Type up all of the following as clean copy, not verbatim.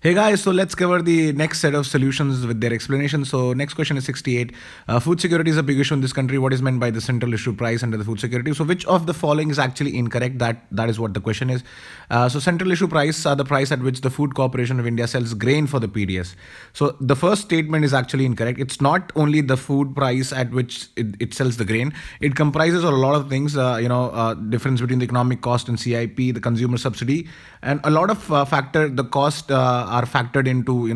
Hey guys, so let's cover the next set of solutions with their explanation. So next question is 68. Food security is a big issue in this country. What is meant by the central issue price under the food security? So which of the following is actually incorrect? That is what the question is. So central issue price are the price at which the Food Corporation of India sells grain for the PDS. So the first statement is actually incorrect. It's not only the food price at which it sells the grain. It comprises a lot of things. Difference between the economic cost and CIP, the consumer subsidy, and a lot of the cost are factored into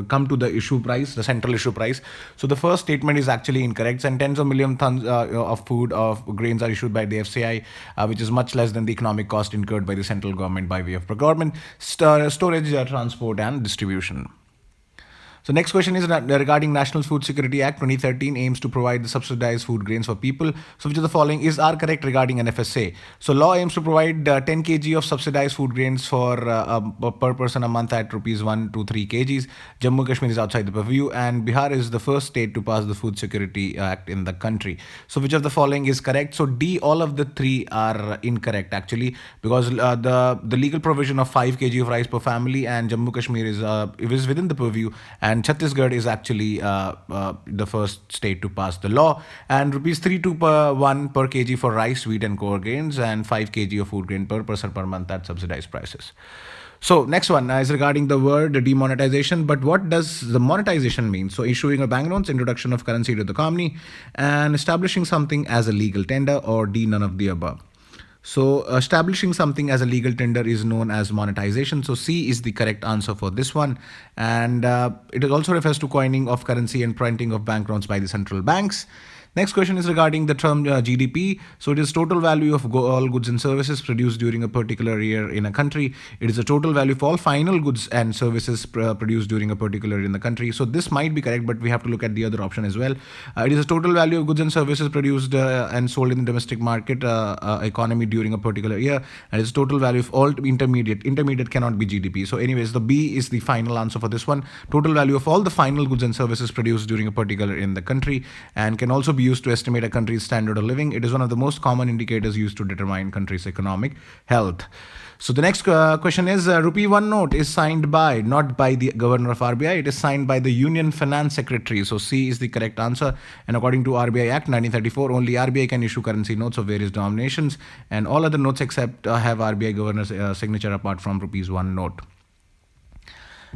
come to the issue price, the central issue price. So the first statement is actually incorrect, and tens of million tons of food of grains are issued by the FCI, which is much less than the economic cost incurred by the central government by way of procurement, storage, transport, and distribution. So next question is regarding National Food Security Act 2013 aims to provide the subsidized food grains for people. So which of the following are correct regarding NFSA? So law aims to provide 10 kg of subsidized food grains for per person a month at rupees 1 to 3 kgs. Jammu Kashmir is outside the purview, and Bihar is the first state to pass the Food Security Act in the country. So which of the following is correct? So D, all of the three are incorrect actually, because the legal provision of 5 kg of rice per family and Jammu Kashmir is within the purview, and Chhattisgarh is actually the first state to pass the law. And rupees 321 per kg for rice, wheat, and core grains, and 5 kg of food grain per person per month at subsidized prices. So next one is regarding the word demonetization. But what does the monetization mean? So issuing of banknotes, introduction of currency to the economy, and establishing something as a legal tender, or D, none of the above. So establishing something as a legal tender is known as monetization. So C is the correct answer for this one. And it also refers to coining of currency and printing of banknotes by the central banks. Next question is regarding the term GDP. So it is total value of all goods and services produced during a particular year in a country. It is the total value of all final goods and services produced during a particular year in the country. So this might be correct, but we have to look at the other option as well. It is a total value of goods and services produced and sold in the domestic market economy during a particular year. And it's total value of all intermediate. Intermediate cannot be GDP. So anyways, the B is the final answer for this one. Total value of all the final goods and services produced during a particular year in the country, and can also be used to estimate a country's standard of living. It is one of the most common indicators used to determine country's economic health. So the next question is rupee 1 note is signed by, not by the governor of RBI, it is signed by the Union Finance Secretary. So C is the correct answer. And according to RBI Act 1934, only RBI can issue currency notes of various denominations, and all other notes except have RBI governor's signature apart from rupees 1 note.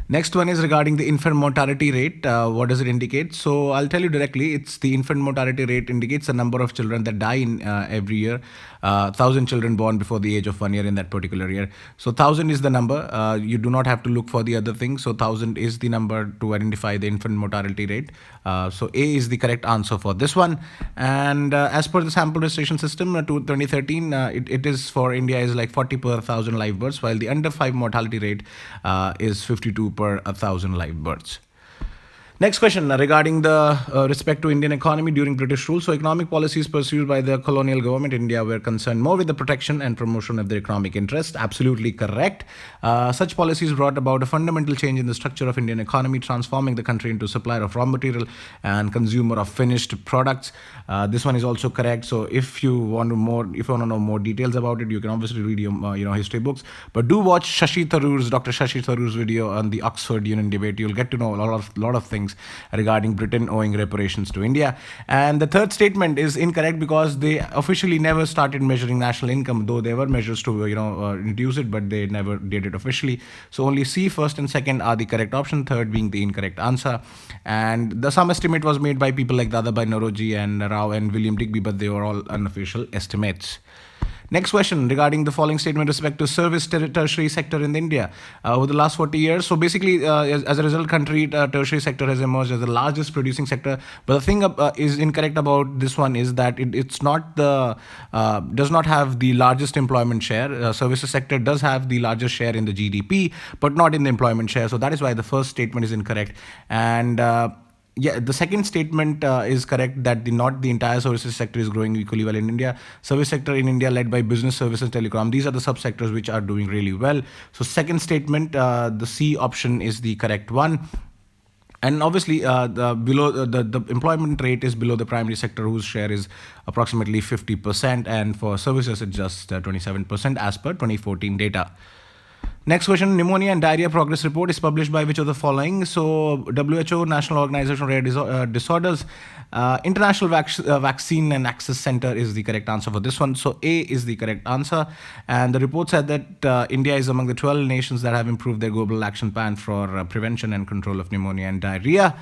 Next one is regarding the infant mortality rate. What does it indicate? So I'll tell you directly. It's the infant mortality rate indicates the number of children that die in every year. 1,000 children born before the age of 1 year in that particular year. So 1,000 is the number. You do not have to look for the other things. So 1,000 is the number to identify the infant mortality rate. So A is the correct answer for this one. And as per the sample registration system to 2013, it is for India is like 40 per 1,000 live births, while the under 5 mortality rate is 52 per 1,000 live births. Next question regarding the respect to Indian economy during British rule. So economic policies pursued by the colonial government in India were concerned more with the protection and promotion of their economic interest. Absolutely correct. Such policies brought about a fundamental change in the structure of Indian economy, transforming the country into supplier of raw material and consumer of finished products. This one is also correct. So if you want to know more details about it, you can obviously read your history books. But do watch Dr. Shashi Tharoor's video on the Oxford Union debate. You'll get to know a lot of things regarding Britain owing reparations to India. And the third statement is incorrect because they officially never started measuring national income, though there were measures to reduce it, but they never did it officially. So only C, first and second, are the correct option, third being the incorrect answer. And the sum estimate was made by people like Dadabhai Naoroji and Rao and William Digby, but they were all unofficial estimates. Next question regarding the following statement with respect to service tertiary sector in India over the last 40 years. So basically, as a result, country tertiary sector has emerged as the largest producing sector. But the thing is incorrect about this one is that it's not does not have the largest employment share. Services sector does have the largest share in the GDP, but not in the employment share. So that is why the first statement is incorrect. And the second statement is correct that not the entire services sector is growing equally well in India. Service sector in India led by business services, telecom. These are the subsectors which are doing really well. So second statement, the C option is the correct one. And obviously, the employment rate is below the primary sector, whose share is approximately 50%, and for services it's just 27% as per 2014 data. Next question, pneumonia and diarrhea progress report is published by which of the following? So WHO, National Organization of Rare Disorders, International Vaccine and Access Center is the correct answer for this one. So A is the correct answer. And the report said that India is among the 12 nations that have improved their global action plan for prevention and control of pneumonia and diarrhea.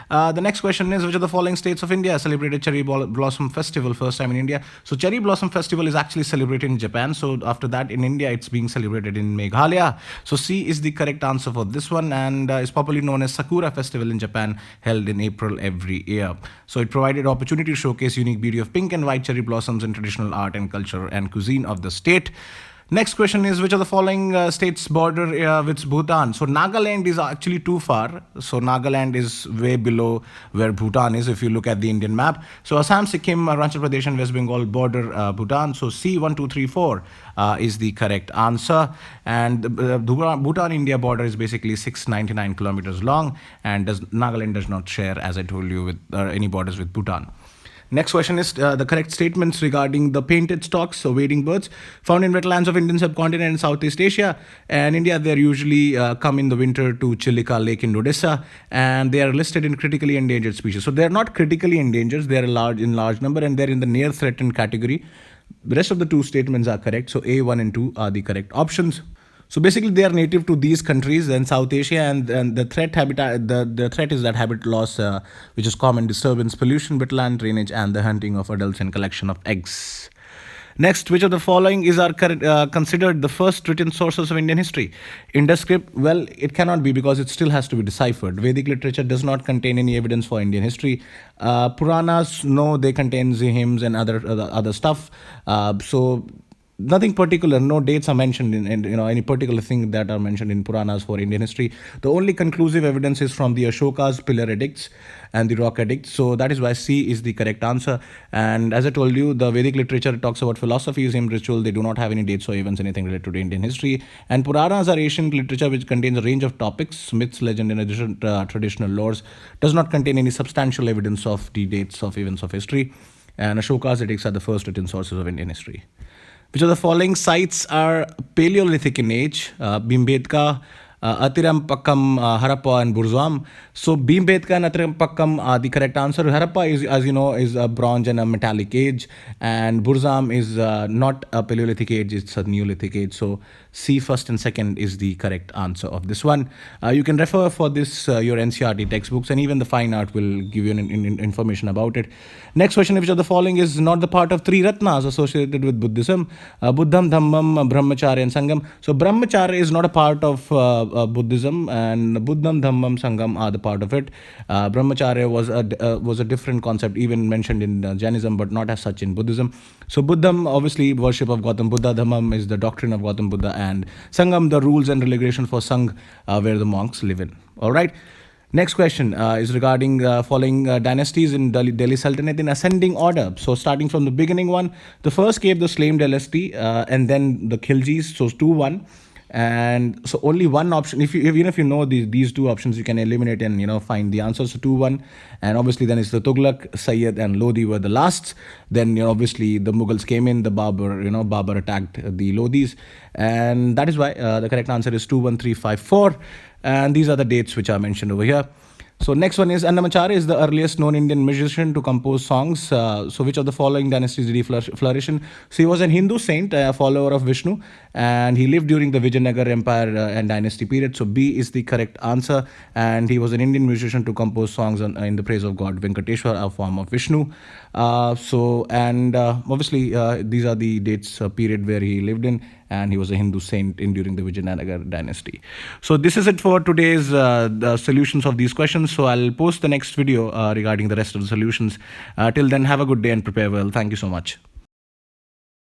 The next question is, which of the following states of India celebrated Cherry Blossom Festival first time in India? So Cherry Blossom Festival is actually celebrated in Japan. So after that in India, it's being celebrated in Meghalaya. So C is the correct answer for this one, and is popularly known as Sakura Festival in Japan, held in April every year. So it provided opportunity to showcase unique beauty of pink and white cherry blossoms in traditional art and culture and cuisine of the state. Next question is, which of the following states border with Bhutan? So Nagaland is actually too far. So Nagaland is way below where Bhutan is if you look at the Indian map. So Assam, Sikkim, Arunachal Pradesh and West Bengal border Bhutan. So C, 1, 2, 3, 4 is the correct answer. And the Bhutan-India border is basically 699 kilometers long, and Nagaland does not share, as I told you, with any borders with Bhutan. Next question is the correct statements regarding the painted storks, so wading birds, found in wetlands of Indian subcontinent and Southeast Asia. And India, they usually come in the winter to Chilika Lake in Odisha, and they are listed in critically endangered species. So they are not critically endangered, they are in large number, and they're in the near threatened category. The rest of the two statements are correct. So A, 1 and 2 are the correct options. So basically, they are native to these countries and South Asia, and the threat is that habitat loss, which is common disturbance, pollution, wetland drainage, and the hunting of adults and collection of eggs. Next, which of the following is considered the first written sources of Indian history? Indus script? Well, it cannot be because it still has to be deciphered. Vedic literature does not contain any evidence for Indian history. Puranas, no, they contain hymns and other stuff. So nothing particular, no dates are mentioned in any particular thing that are mentioned in Puranas for Indian history. The only conclusive evidence is from the Ashoka's pillar edicts and the rock edicts. So that is why C is the correct answer. And as I told you, the Vedic literature talks about philosophy, hymn, ritual. They do not have any dates or events, anything related to Indian history. And Puranas are ancient literature which contains a range of topics, myths, legend, and additional traditional lores. Does not contain any substantial evidence of the dates of events of history. And Ashoka's edicts are the first written sources of Indian history. Which of the following sites are Paleolithic in age? Bhimbetka, Atirampakkam, Harappa and Burzam. So Bhimbetka and Atirampakkam are the correct answer. Harappa is, as you know, is a bronze and a metallic age, and Burzam is not a Paleolithic age, it's a Neolithic age. So C, first and second is the correct answer of this one. You can refer for this your NCERT textbooks, and even the fine art will give you information about it. Next question, which of the following is not the part of three Ratnas associated with Buddhism? Buddham, Dhammam, Brahmacharya and Sangam. So Brahmacharya is not a part of Buddhism, and Buddham, Dhammam, Sangam are the part of it. Brahmacharya was a different concept, even mentioned in Jainism, but not as such in Buddhism. So Buddham, obviously worship of Gautam Buddha. Dhammam is the doctrine of Gautam Buddha, and Sangam, the rules and regulation for Sangh, where the monks live in. All right. Next question is regarding following dynasties in Delhi Sultanate in ascending order. So starting from the beginning one, the first came the Slam dynasty, and then the Khiljis. So 2-1. And so only one option, even if you know these two options, you can eliminate and find the answer. So 2-1, and obviously then it's the Tughlaq, Sayyid and Lodi were the lasts. Then obviously the Mughals came in, the Babur attacked the Lodis, and that is why the correct answer is 2, 1, 3, 5, 4. And these are the dates which are mentioned over here. So next one is Annamacharya is the earliest known Indian musician to compose songs. So which of the following dynasties did he flourish in? So he was a Hindu saint, a follower of Vishnu, and he lived during the Vijayanagara Empire and dynasty period. So B is the correct answer, and he was an Indian musician to compose songs in the praise of God Venkateshwar, a form of Vishnu. Obviously these are the dates period where he lived in, and he was a Hindu saint during the Vijayanagara dynasty. So this is it for today's the solutions of these questions. So I'll post the next video regarding the rest of the solutions. Till then, have a good day and prepare well. Thank you so much.